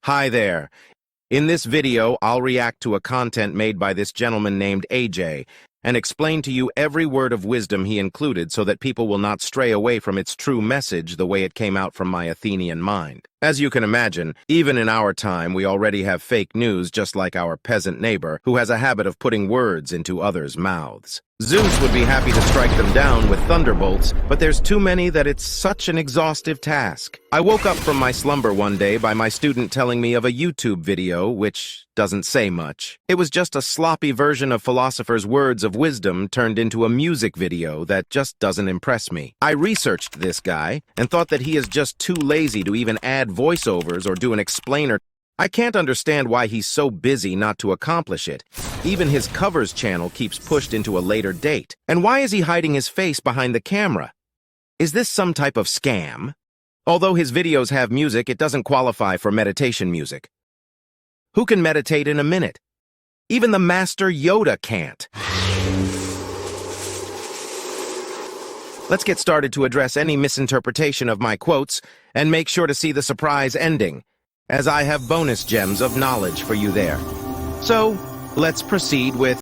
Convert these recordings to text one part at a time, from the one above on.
Hi there. In this video, I'll react to a content made by this gentleman named AJ and explain to you every word of wisdom he included so that people will not stray away from its true message the way it came out from my Athenian mind. As you can imagine, even in our time, we already have fake news just like our peasant neighbor who has a habit of putting words into others' mouths. Zeus would be happy to strike them down with thunderbolts, but there's too many that it's such an exhaustive task. I woke up from my slumber one day by my student telling me of a YouTube video which doesn't say much. It was just a sloppy version of philosophers' words of wisdom turned into a music video that just doesn't impress me. I researched this guy and thought that he is just too lazy to even add voiceovers or do an explainer. I can't understand why he's so busy not to accomplish it. Even his covers channel keeps pushed into a later date. And why is he hiding his face behind the camera? Is this some type of scam? Although his videos have music, it doesn't qualify for meditation music. Who can meditate in a minute? Even the Master Yoda can't. Let's get started to address any misinterpretation of my quotes, and make sure to see the surprise ending, as I have bonus gems of knowledge for you there. So, let's proceed with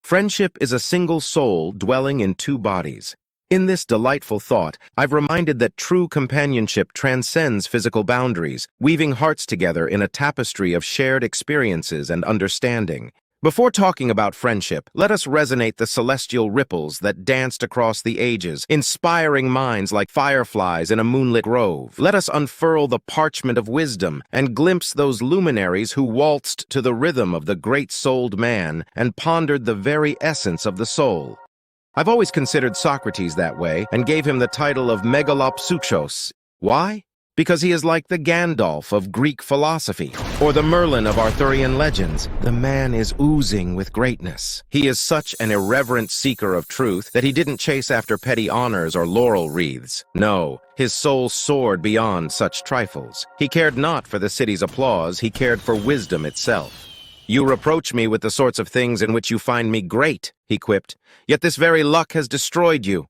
friendship is a single soul dwelling in two bodies. In this delightful thought, I've reminded that true companionship transcends physical boundaries, weaving hearts together in a tapestry of shared experiences and understanding. Before talking about friendship, let us resonate the celestial ripples that danced across the ages, inspiring minds like fireflies in a moonlit grove. Let us unfurl the parchment of wisdom and glimpse those luminaries who waltzed to the rhythm of the great-souled man and pondered the very essence of the soul. I've always considered Socrates that way and gave him the title of Megalopsuchos. Why? Because he is like the Gandalf of Greek philosophy, or the Merlin of Arthurian legends. The man is oozing with greatness. He is such an irreverent seeker of truth that he didn't chase after petty honors or laurel wreaths. No, his soul soared beyond such trifles. He cared not for the city's applause, he cared for wisdom itself. "You reproach me with the sorts of things in which you find me great," he quipped, "yet this very luck has destroyed you."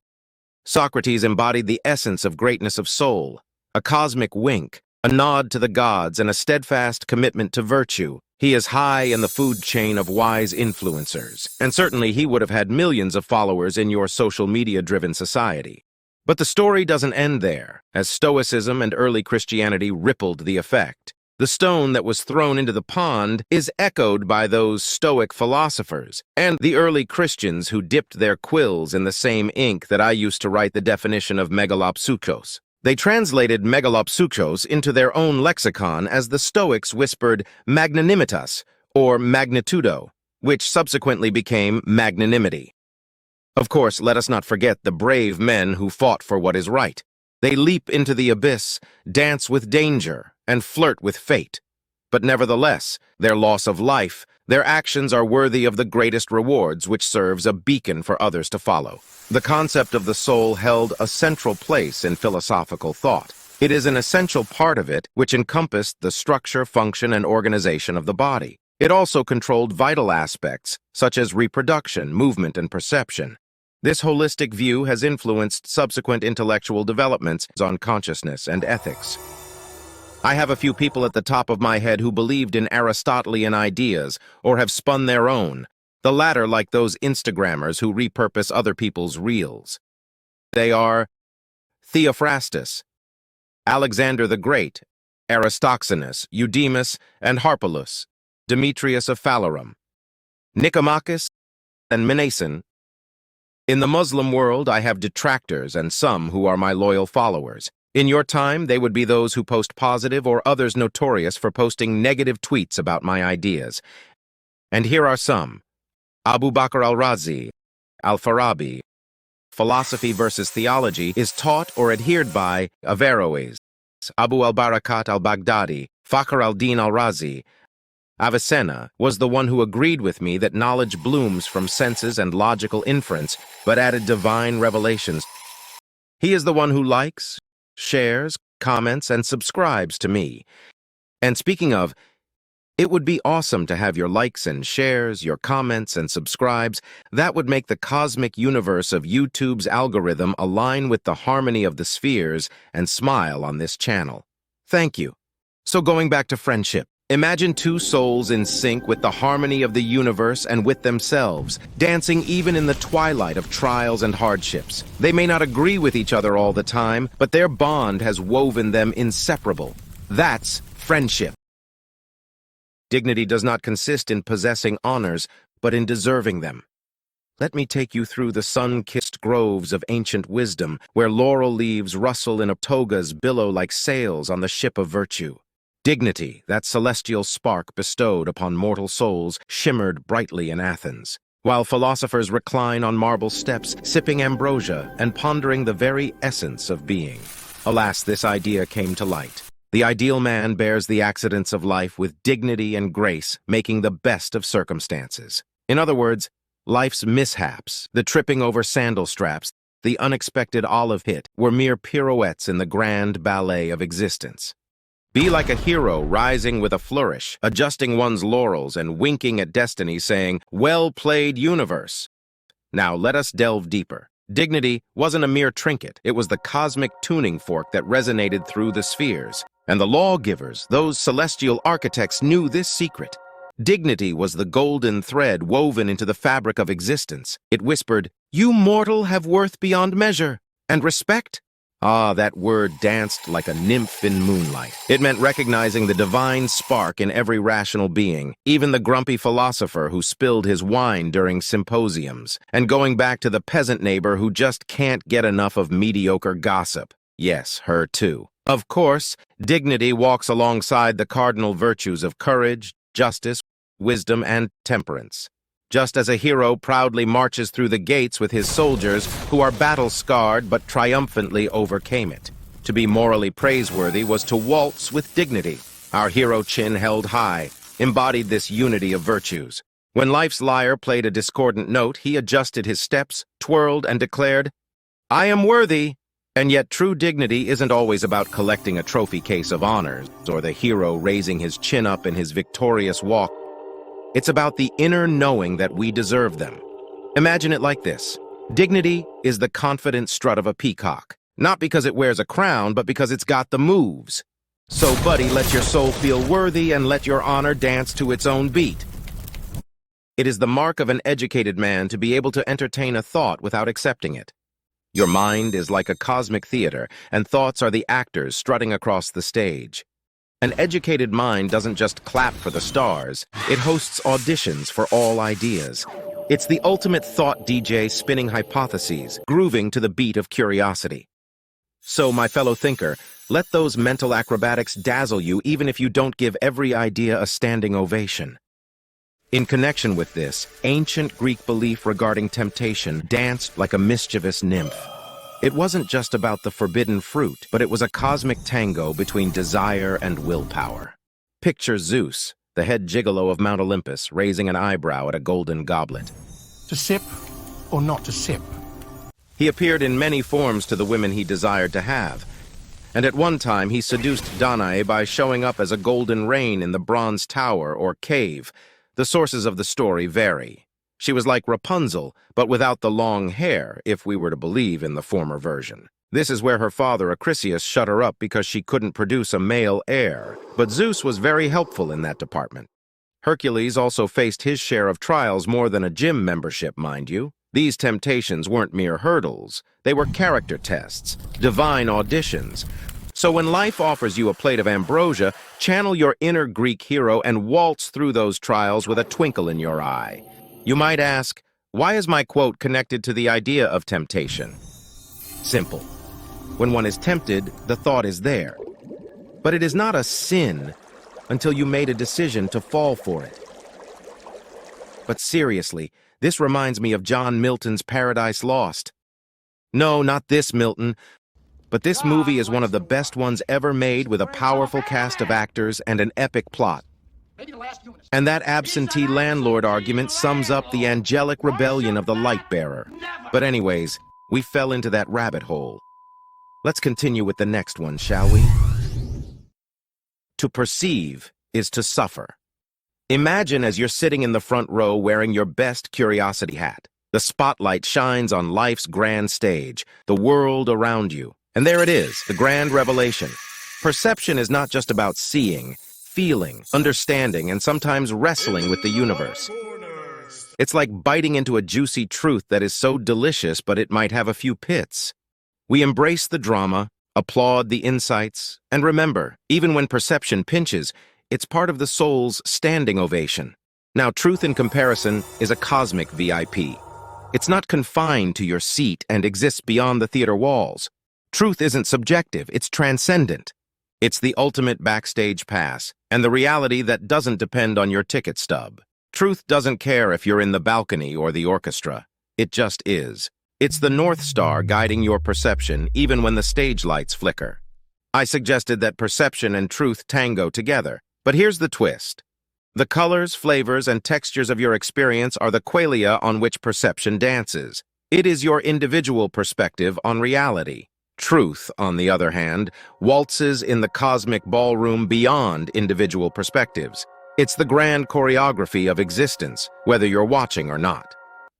Socrates embodied the essence of greatness of soul. A cosmic wink, a nod to the gods, and a steadfast commitment to virtue. He is high in the food chain of wise influencers, and certainly he would have had millions of followers in your social media-driven society. But the story doesn't end there, as Stoicism and early Christianity rippled the effect. The stone that was thrown into the pond is echoed by those Stoic philosophers, and the early Christians who dipped their quills in the same ink that I used to write the definition of megalopsuchos. They translated megalopsuchos into their own lexicon as the Stoics whispered magnanimitas, or magnitudo, which subsequently became magnanimity. Of course, let us not forget the brave men who fought for what is right. They leap into the abyss, dance with danger, and flirt with fate. But nevertheless, their loss of life, their actions are worthy of the greatest rewards, which serves a beacon for others to follow. The concept of the soul held a central place in philosophical thought. It is an essential part of it which encompassed the structure, function, and organization of the body. It also controlled vital aspects, such as reproduction, movement, and perception. This holistic view has influenced subsequent intellectual developments on consciousness and ethics. I have a few people at the top of my head who believed in Aristotelian ideas or have spun their own, the latter like those Instagrammers who repurpose other people's reels. They are Theophrastus, Alexander the Great, Aristoxenus, Eudemus, and Harpalus, Demetrius of Phalerum, Nicomachus, and Menason. In the Muslim world, I have detractors and some who are my loyal followers. In your time, they would be those who post positive or others notorious for posting negative tweets about my ideas. And here are some. Abu Bakr al-Razi, al-Farabi. Philosophy versus theology is taught or adhered by Averroes, Abu al-Barakat al-Baghdadi, Fakhr al-Din al-Razi. Avicenna was the one who agreed with me that knowledge blooms from senses and logical inference, but added divine revelations. He is the one who likes, shares, comments, and subscribes to me. And speaking of, it would be awesome to have your likes and shares, your comments and subscribes. That would make the cosmic universe of YouTube's algorithm align with the harmony of the spheres and smile on this channel. Thank you. So going back to friendship, imagine two souls in sync with the harmony of the universe and with themselves, dancing even in the twilight of trials and hardships. They may not agree with each other all the time, but their bond has woven them inseparable. That's friendship. Dignity does not consist in possessing honors, but in deserving them. Let me take you through the sun-kissed groves of ancient wisdom, where laurel leaves rustle and togas billow like sails on the ship of virtue. Dignity, that celestial spark bestowed upon mortal souls, shimmered brightly in Athens, while philosophers recline on marble steps, sipping ambrosia and pondering the very essence of being. Alas, this idea came to light. The ideal man bears the accidents of life with dignity and grace, making the best of circumstances. In other words, life's mishaps, the tripping over sandal straps, the unexpected olive hit, were mere pirouettes in the grand ballet of existence. Be like a hero rising with a flourish, adjusting one's laurels and winking at destiny, saying, "Well played, universe." Now let us delve deeper. Dignity wasn't a mere trinket. It was the cosmic tuning fork that resonated through the spheres. And the lawgivers, those celestial architects, knew this secret. Dignity was the golden thread woven into the fabric of existence. It whispered, "You mortal have worth beyond measure. And respect?" Ah, that word danced like a nymph in moonlight. It meant recognizing the divine spark in every rational being, even the grumpy philosopher who spilled his wine during symposiums, and going back to the peasant neighbor who just can't get enough of mediocre gossip. Yes, her too. Of course, dignity walks alongside the cardinal virtues of courage, justice, wisdom, and temperance. Just as a hero proudly marches through the gates with his soldiers who are battle-scarred but triumphantly overcame it. To be morally praiseworthy was to waltz with dignity. Our hero, chin held high, embodied this unity of virtues. When life's lyre played a discordant note, he adjusted his steps, twirled, and declared, "I am worthy." And yet true dignity isn't always about collecting a trophy case of honors, or the hero raising his chin up in his victorious walk. It's about the inner knowing that we deserve them. Imagine it like this. Dignity is the confident strut of a peacock, not because it wears a crown, but because it's got the moves. So, buddy, let your soul feel worthy and let your honor dance to its own beat. It is the mark of an educated man to be able to entertain a thought without accepting it. Your mind is like a cosmic theater, and thoughts are the actors strutting across the stage. An educated mind doesn't just clap for the stars, it hosts auditions for all ideas. It's the ultimate thought DJ spinning hypotheses, grooving to the beat of curiosity. So, my fellow thinker, let those mental acrobatics dazzle you even if you don't give every idea a standing ovation. In connection with this, ancient Greek belief regarding temptation danced like a mischievous nymph. It wasn't just about the forbidden fruit, but it was a cosmic tango between desire and willpower. Picture Zeus, the head gigolo of Mount Olympus, raising an eyebrow at a golden goblet. To sip or not to sip? He appeared in many forms to the women he desired to have, and at one time he seduced Danae by showing up as a golden rain in the bronze tower or cave. The sources of the story vary. She was like Rapunzel, but without the long hair, if we were to believe in the former version. This is where her father Acrisius shut her up because she couldn't produce a male heir, but Zeus was very helpful in that department. Hercules also faced his share of trials, more than a gym membership, mind you. These temptations weren't mere hurdles. They were character tests, divine auditions. So when life offers you a plate of ambrosia, channel your inner Greek hero and waltz through those trials with a twinkle in your eye. You might ask, why is my quote connected to the idea of temptation? Simple. When one is tempted, the thought is there. But it is not a sin until you made a decision to fall for it. But seriously, this reminds me of John Milton's Paradise Lost. No, not this Milton, but this movie is one of the best ones ever made, with a powerful cast of actors and an epic plot. And that absentee landlord argument sums up the angelic rebellion of the light bearer. But anyways, we fell into that rabbit hole. Let's continue with the next one, shall we? To perceive is to suffer. Imagine as you're sitting in the front row wearing your best curiosity hat. The spotlight shines on life's grand stage, the world around you. And there it is, the grand revelation. Perception is not just about seeing, feeling, understanding, and sometimes wrestling with the universe. It's like biting into a juicy truth that is so delicious, but it might have a few pits. We embrace the drama, applaud the insights, and remember, even when perception pinches, it's part of the soul's standing ovation. Now, truth in comparison is a cosmic VIP. It's not confined to your seat and exists beyond the theater walls. Truth isn't subjective, it's transcendent. It's the ultimate backstage pass, and the reality that doesn't depend on your ticket stub. Truth doesn't care if you're in the balcony or the orchestra. It just is. It's the North Star guiding your perception even when the stage lights flicker. I suggested that perception and truth tango together, but here's the twist. The colors, flavors, and textures of your experience are the qualia on which perception dances. It is your individual perspective on reality. Truth, on the other hand, waltzes in the cosmic ballroom beyond individual perspectives. It's the grand choreography of existence, whether you're watching or not.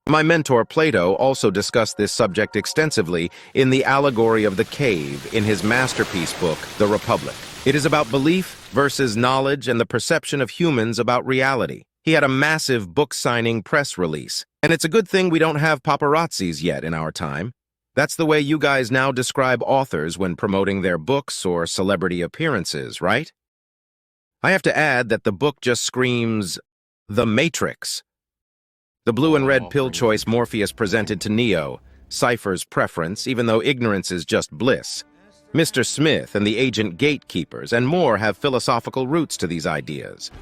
My mentor Plato also discussed this subject extensively in The Allegory of the Cave in his masterpiece book, The Republic. It is about belief versus knowledge and the perception of humans about reality. He had a massive book-signing press release, and it's a good thing we don't have paparazzis yet in our time. That's the way you guys now describe authors when promoting their books or celebrity appearances, right? I have to add that the book just screams, The Matrix. The blue and red pill choice Morpheus presented to Neo, Cypher's preference, even though ignorance is just bliss. Mr. Smith and the agent gatekeepers and more have philosophical roots to these ideas.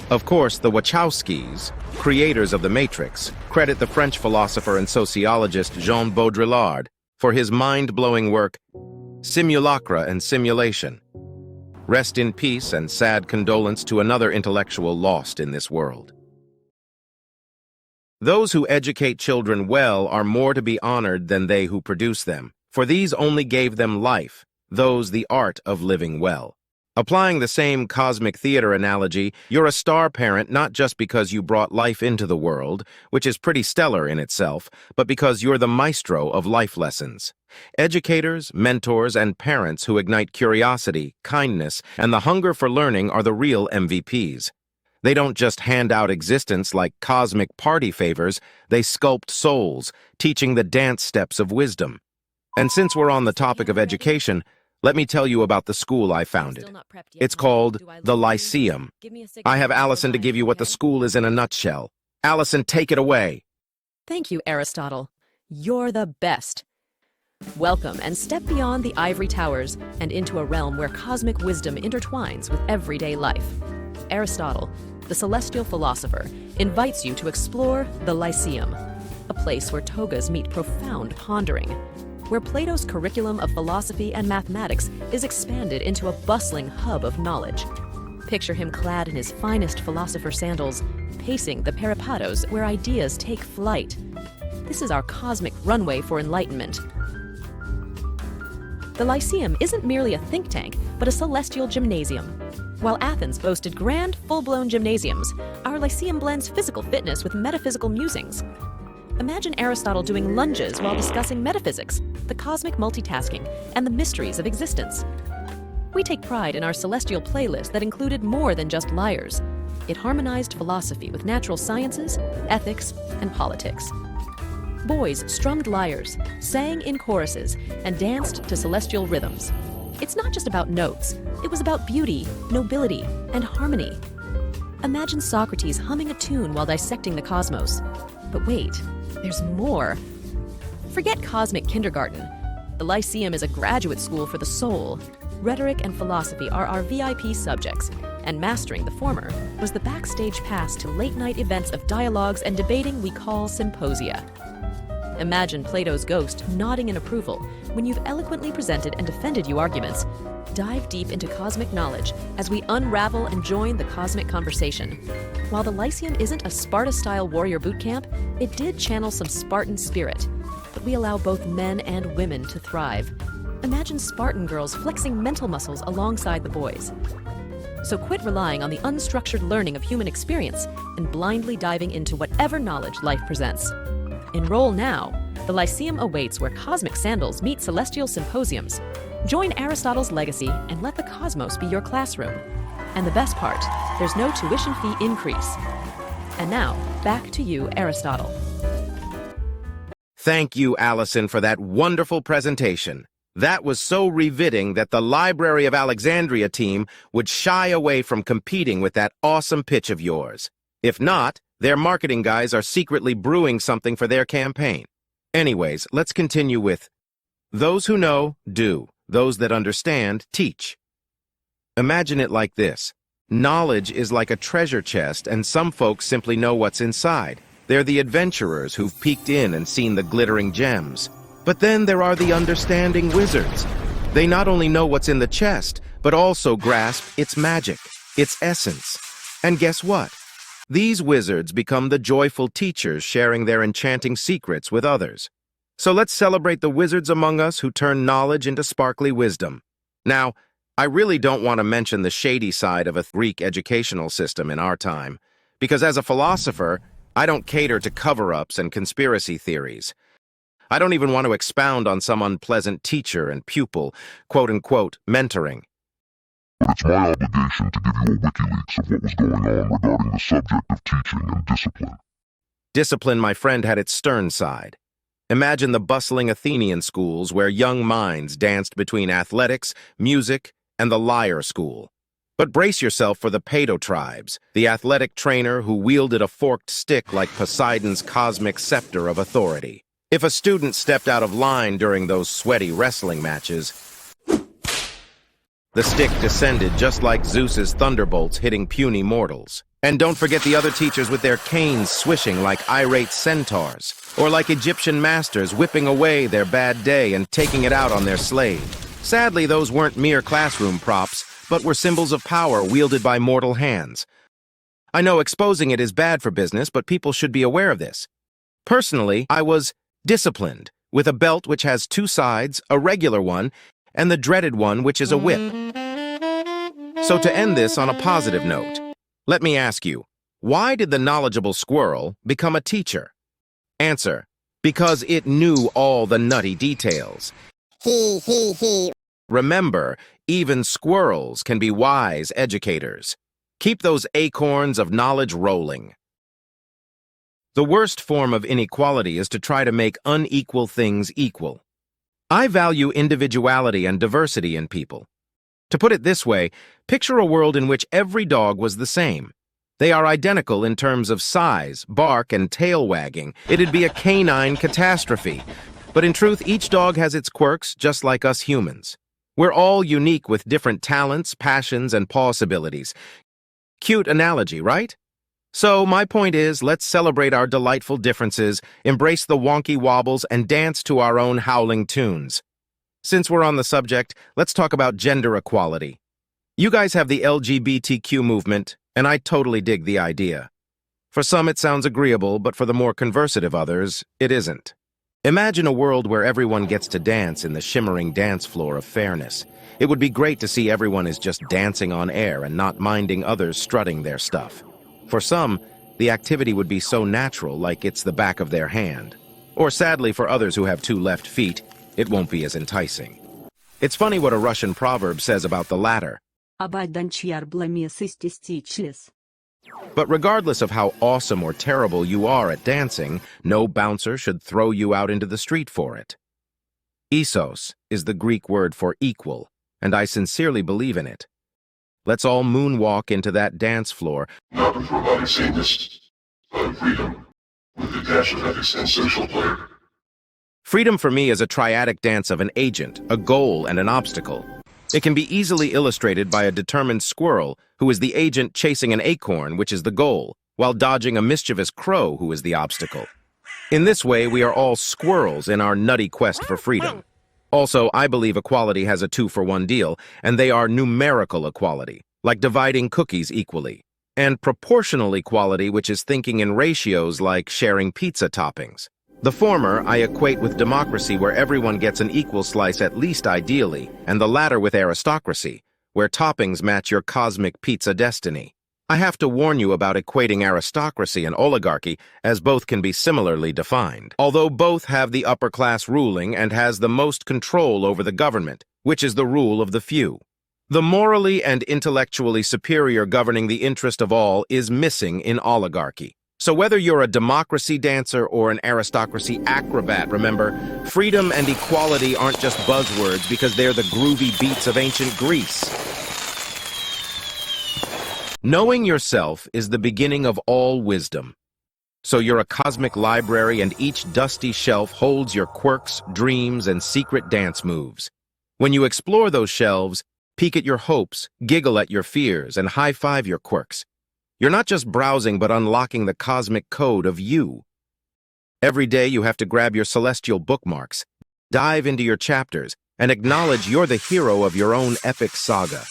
Of course, the Wachowskis, creators of The Matrix, credit the French philosopher and sociologist Jean Baudrillard for his mind-blowing work, Simulacra and Simulation. Rest in peace and sad condolence to another intellectual lost in this world. Those who educate children well are more to be honored than they who produce them, for these only gave them life, those the art of living well. Applying the same cosmic theater analogy, you're a star parent not just because you brought life into the world, which is pretty stellar in itself, but because you're the maestro of life lessons. Educators, mentors, and parents who ignite curiosity, kindness, and the hunger for learning are the real MVPs. They don't just hand out existence like cosmic party favors, they sculpt souls, teaching the dance steps of wisdom. And since we're on the topic of education, let me tell you about the school I founded. It's called the Lyceum. I have Allison to give you what the school is in a nutshell. Allison, take it away. Thank you, Aristotle. You're the best. Welcome and step beyond the ivory towers and into a realm where cosmic wisdom intertwines with everyday life. Aristotle, the celestial philosopher, invites you to explore the Lyceum, a place where togas meet profound pondering, where Plato's curriculum of philosophy and mathematics is expanded into a bustling hub of knowledge. Picture him clad in his finest philosopher sandals, pacing the peripatos where ideas take flight. This is our cosmic runway for enlightenment. The Lyceum isn't merely a think tank, but a celestial gymnasium. While Athens boasted grand, full-blown gymnasiums, our Lyceum blends physical fitness with metaphysical musings. Imagine Aristotle doing lunges while discussing metaphysics, the cosmic multitasking, and the mysteries of existence. We take pride in our celestial playlist that included more than just lyres. It harmonized philosophy with natural sciences, ethics, and politics. Boys strummed lyres, sang in choruses, and danced to celestial rhythms. It's not just about notes. It was about beauty, nobility, and harmony. Imagine Socrates humming a tune while dissecting the cosmos. But wait, there's more. Forget cosmic kindergarten. The Lyceum is a graduate school for the soul. Rhetoric and philosophy are our VIP subjects, and mastering the former was the backstage pass to late-night events of dialogues and debating we call symposia. Imagine Plato's ghost nodding in approval when you've eloquently presented and defended your arguments. Dive deep into cosmic knowledge as we unravel and join the cosmic conversation. While the Lyceum isn't a Sparta-style warrior boot camp, it did channel some Spartan spirit, but we allow both men and women to thrive. Imagine Spartan girls flexing mental muscles alongside the boys. So quit relying on the unstructured learning of human experience and blindly diving into whatever knowledge life presents. Enroll now. The Lyceum awaits where cosmic sandals meet celestial symposiums. Join Aristotle's legacy and let the cosmos be your classroom. And the best part, there's no tuition fee increase. And now, back to you, Aristotle. Thank you, Allison, for that wonderful presentation. That was so riveting that the Library of Alexandria team would shy away from competing with that awesome pitch of yours. If not, their marketing guys are secretly brewing something for their campaign. Anyways, let's continue with those who know, do. Those that understand, teach. Imagine it like this. Knowledge is like a treasure chest, and some folks simply know what's inside. They're the adventurers who've peeked in and seen the glittering gems. But then there are the understanding wizards. They not only know what's in the chest, but also grasp its magic, its essence. And guess what? These wizards become the joyful teachers sharing their enchanting secrets with others. So let's celebrate the wizards among us who turn knowledge into sparkly wisdom. Now, I really don't want to mention the shady side of a Greek educational system in our time, because as a philosopher, I don't cater to cover-ups and conspiracy theories. I don't even want to expound on some unpleasant teacher and pupil, quote-unquote, mentoring. But it's my obligation to give you a WikiLeaks of what was going on regarding the subject of teaching and discipline. Discipline, my friend, had its stern side. Imagine the bustling Athenian schools where young minds danced between athletics, music, and the lyre school. But brace yourself for the Pedo tribes, the athletic trainer who wielded a forked stick like Poseidon's cosmic scepter of authority. If a student stepped out of line during those sweaty wrestling matches, the stick descended just like Zeus's thunderbolts hitting puny mortals. And don't forget the other teachers with their canes swishing like irate centaurs, or like Egyptian masters whipping away their bad day and taking it out on their slave. Sadly, those weren't mere classroom props, but were symbols of power wielded by mortal hands. I know exposing it is bad for business, but people should be aware of this. Personally, I was disciplined, with a belt which has two sides, a regular one, and the dreaded one which is a whip. So to end this on a positive note, let me ask you, why did the knowledgeable squirrel become a teacher? Answer, because it knew all the nutty details. Remember, even squirrels can be wise educators. Keep those acorns of knowledge rolling. The worst form of inequality is to try to make unequal things equal. I value individuality and diversity in people. To put it this way, picture a world in which every dog was the same. They are identical in terms of size, bark, and tail wagging. It'd be a canine catastrophe. But in truth, each dog has its quirks, just like us humans. We're all unique with different talents, passions, and possibilities. Cute analogy, right? So my point is, let's celebrate our delightful differences, embrace the wonky wobbles, and dance to our own howling tunes. Since we're on the subject, let's talk about gender equality. You guys have the LGBTQ movement, and I totally dig the idea. For some it sounds agreeable, but for the more conservative others, it isn't. Imagine a world where everyone gets to dance in the shimmering dance floor of fairness. It would be great to see everyone is just dancing on air and not minding others strutting their stuff. For some, the activity would be so natural, like it's the back of their hand. Or sadly, for others who have two left feet, it won't be as enticing. It's funny what a Russian proverb says about the latter. But regardless of how awesome or terrible you are at dancing, no bouncer should throw you out into the street for it. Isos is the Greek word for equal, and I sincerely believe in it. Let's all moonwalk into that dance floor. Not before body sameness, but freedom, with a dash of ethics and social flair. Freedom for me is a triadic dance of an agent, a goal, and an obstacle. It can be easily illustrated by a determined squirrel who is the agent chasing an acorn, which is the goal, while dodging a mischievous crow who is the obstacle. In this way, we are all squirrels in our nutty quest for freedom. Also, I believe equality has a two-for-one deal, and they are numerical equality, like dividing cookies equally, and proportional equality, which is thinking in ratios like sharing pizza toppings. The former I equate with democracy, where everyone gets an equal slice at least ideally, and the latter with aristocracy, where toppings match your cosmic pizza destiny. I have to warn you about equating aristocracy and oligarchy, as both can be similarly defined. Although both have the upper class ruling and has the most control over the government, which is the rule of the few. The morally and intellectually superior governing the interest of all is missing in oligarchy. So whether you're a democracy dancer or an aristocracy acrobat, remember, freedom and equality aren't just buzzwords because they're the groovy beats of ancient Greece. Knowing yourself is the beginning of all wisdom. So you're a cosmic library, and each dusty shelf holds your quirks, dreams, and secret dance moves. When you explore those shelves, peek at your hopes, giggle at your fears, and high-five your quirks. You're not just browsing, but unlocking the cosmic code of you. Every day you have to grab your celestial bookmarks, dive into your chapters, and acknowledge you're the hero of your own epic saga.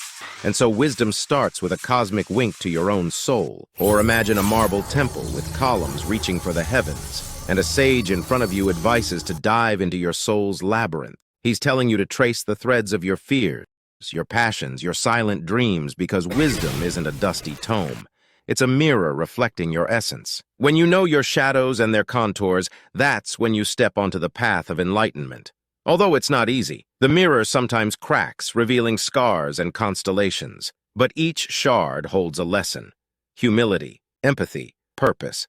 And so wisdom starts with a cosmic wink to your own soul. Or imagine a marble temple with columns reaching for the heavens, and a sage in front of you advises to dive into your soul's labyrinth. He's telling you to trace the threads of your fears, your passions, your silent dreams, because wisdom isn't a dusty tome. It's a mirror reflecting your essence. When you know your shadows and their contours, that's when you step onto the path of enlightenment. Although it's not easy, the mirror sometimes cracks, revealing scars and constellations. But each shard holds a lesson: humility, empathy, purpose.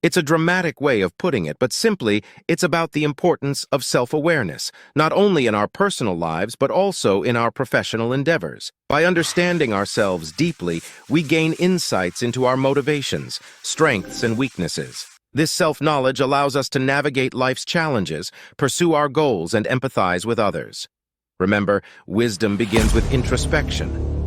It's a dramatic way of putting it, but simply, it's about the importance of self-awareness, not only in our personal lives, but also in our professional endeavors. By understanding ourselves deeply, we gain insights into our motivations, strengths, and weaknesses. This self-knowledge allows us to navigate life's challenges, pursue our goals, and empathize with others. Remember, wisdom begins with introspection.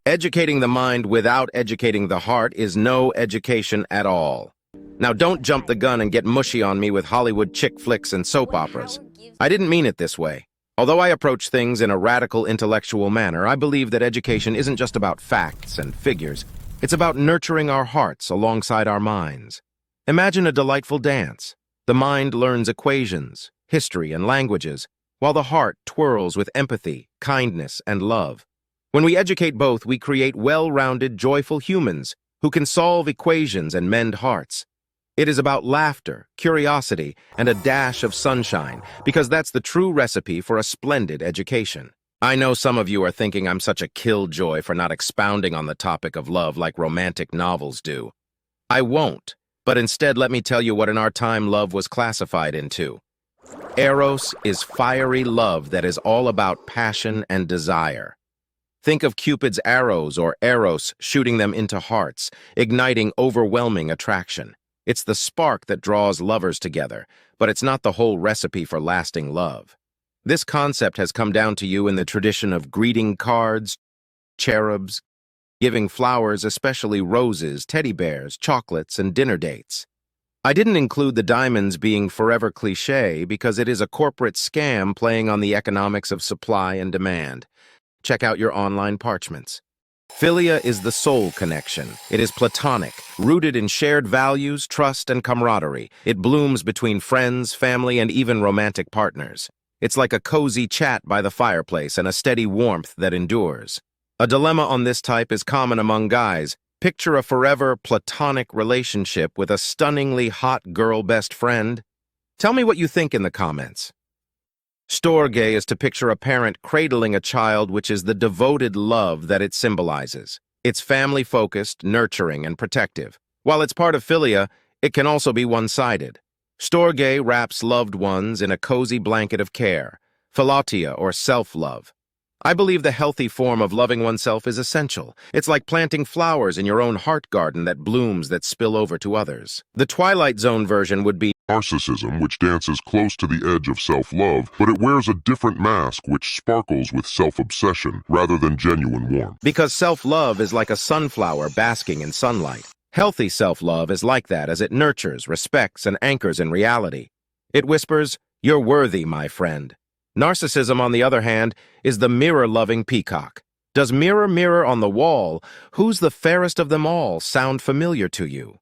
Educating the mind without educating the heart is no education at all. Now, don't jump the gun and get mushy on me with Hollywood chick flicks and soap operas. I didn't mean it this way. Although I approach things in a radical intellectual manner, I believe that education isn't just about facts and figures. It's about nurturing our hearts alongside our minds. Imagine a delightful dance. The mind learns equations, history, and languages, while the heart twirls with empathy, kindness, and love. When we educate both, we create well-rounded, joyful humans who can solve equations and mend hearts. It is about laughter, curiosity, and a dash of sunshine, because that's the true recipe for a splendid education. I know some of you are thinking I'm such a killjoy for not expounding on the topic of love like romantic novels do. I won't, but instead let me tell you what in our time love was classified into. Eros is fiery love that is all about passion and desire. Think of Cupid's arrows or Eros shooting them into hearts, igniting overwhelming attraction. It's the spark that draws lovers together, but it's not the whole recipe for lasting love. This concept has come down to you in the tradition of greeting cards, cherubs, giving flowers, especially roses, teddy bears, chocolates, and dinner dates. I didn't include the diamonds being forever cliché because it is a corporate scam playing on the economics of supply and demand. Check out your online parchments. Philia is the soul connection. It is platonic, rooted in shared values, trust, and camaraderie. It blooms between friends, family, and even romantic partners. It's like a cozy chat by the fireplace and a steady warmth that endures. A dilemma on this type is common among guys. Picture a forever platonic relationship with a stunningly hot girl best friend. Tell me what you think in the comments. Storge is to picture a parent cradling a child, which is the devoted love that it symbolizes. It's family-focused, nurturing, and protective. While it's part of philia, it can also be one-sided. Storge wraps loved ones in a cozy blanket of care, philotia or self-love. I believe the healthy form of loving oneself is essential. It's like planting flowers in your own heart garden that blooms that spill over to others. The Twilight Zone version would be Narcissism, which dances close to the edge of self-love, but it wears a different mask which sparkles with self-obsession rather than genuine warmth. because self-love is like a sunflower basking in sunlight. Healthy self-love is like that as it nurtures, respects, and anchors in reality. It whispers, "You're worthy, my friend." Narcissism, on the other hand, is the mirror-loving peacock. Does "Mirror, mirror on the wall, who's the fairest of them all" sound familiar to you?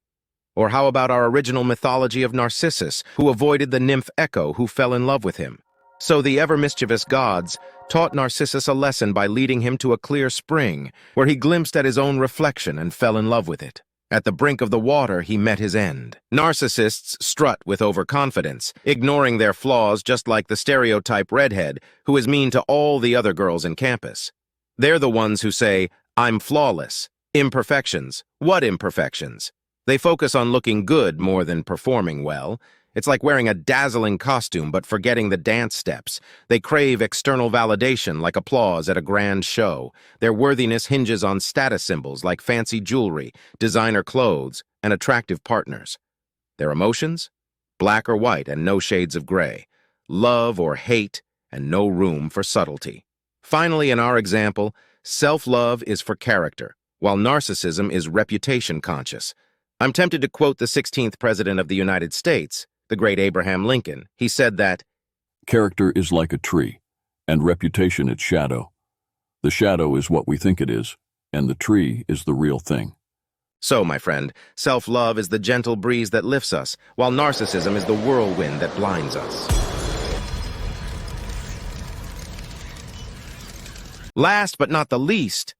Or how about our original mythology of Narcissus, who avoided the nymph Echo who fell in love with him? So the ever-mischievous gods taught Narcissus a lesson by leading him to a clear spring, where he glimpsed at his own reflection and fell in love with it. At the brink of the water, he met his end. Narcissists strut with overconfidence, ignoring their flaws just like the stereotype redhead who is mean to all the other girls in campus. They're the ones who say, "I'm flawless." Imperfections. What imperfections? They focus on looking good more than performing well. It's like wearing a dazzling costume but forgetting the dance steps. They crave external validation like applause at a grand show. Their worthiness hinges on status symbols like fancy jewelry, designer clothes, and attractive partners. Their emotions? Black or white and no shades of gray. Love or hate and no room for subtlety. Finally, in our example, self-love is for character, while narcissism is reputation conscious. I'm tempted to quote the 16th President of the United States, the great Abraham Lincoln. He said that, "Character is like a tree, and reputation its shadow. The shadow is what we think it is, and the tree is the real thing." So, my friend, self-love is the gentle breeze that lifts us, while narcissism is the whirlwind that blinds us. Last but not the least,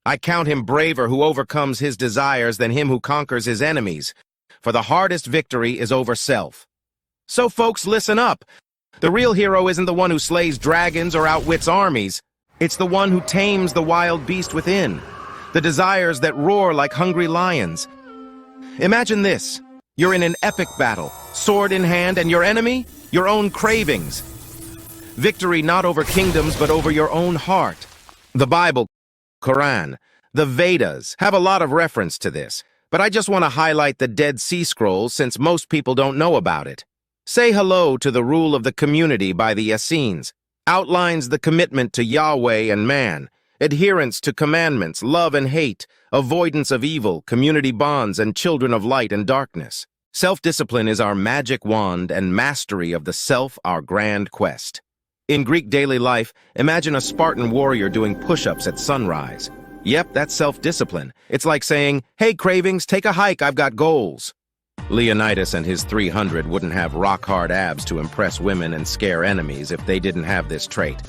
I count him braver who overcomes his desires than him who conquers his enemies. For the hardest victory is over self. So folks, listen up. The real hero isn't the one who slays dragons or outwits armies. It's the one who tames the wild beast within, the desires that roar like hungry lions. Imagine this. You're in an epic battle, sword in hand, and your enemy? Your own cravings. Victory not over kingdoms, but over your own heart. The Bible, Quran, the Vedas have a lot of reference to this. But I just want to highlight the Dead Sea Scrolls since most people don't know about it. Say hello to the rule of the community by the Essenes. Outlines the commitment to Yahweh and man, adherence to commandments, love and hate, avoidance of evil, community bonds, and children of light and darkness. Self-discipline is our magic wand and mastery of the self our grand quest. In Greek daily life, imagine a Spartan warrior doing push-ups at sunrise. Yep, that's self-discipline. It's like saying, "Hey, cravings, take a hike, I've got goals." Leonidas and his 300 wouldn't have rock-hard abs to impress women and scare enemies if they didn't have this trait.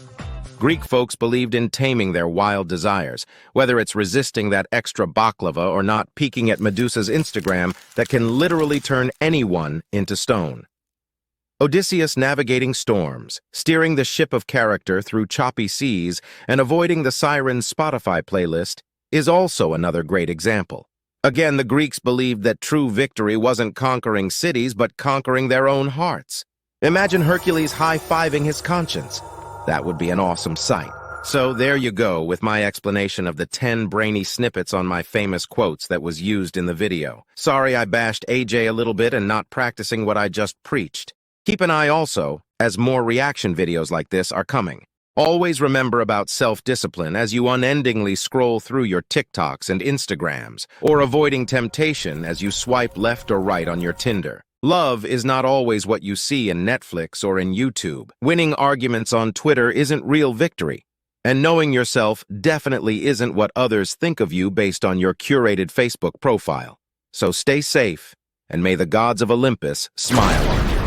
Greek folks believed in taming their wild desires, whether it's resisting that extra baklava or not peeking at Medusa's Instagram that can literally turn anyone into stone. Odysseus navigating storms, steering the ship of character through choppy seas, and avoiding the Siren's Spotify playlist is also another great example. Again, the Greeks believed that true victory wasn't conquering cities, but conquering their own hearts. Imagine Hercules high-fiving his conscience. That would be an awesome sight. So there you go with my explanation of the 10 brainy snippets on my famous quotes that was used in the video. Sorry I bashed AJ a little bit and not practicing what I just preached. Keep an eye also, as more reaction videos like this are coming. Always remember about self-discipline as you unendingly scroll through your TikToks and Instagrams, or avoiding temptation as you swipe left or right on your Tinder. Love is not always what you see in Netflix or in YouTube. Winning arguments on Twitter isn't real victory. And knowing yourself definitely isn't what others think of you based on your curated Facebook profile. So stay safe, and may the gods of Olympus smile on you.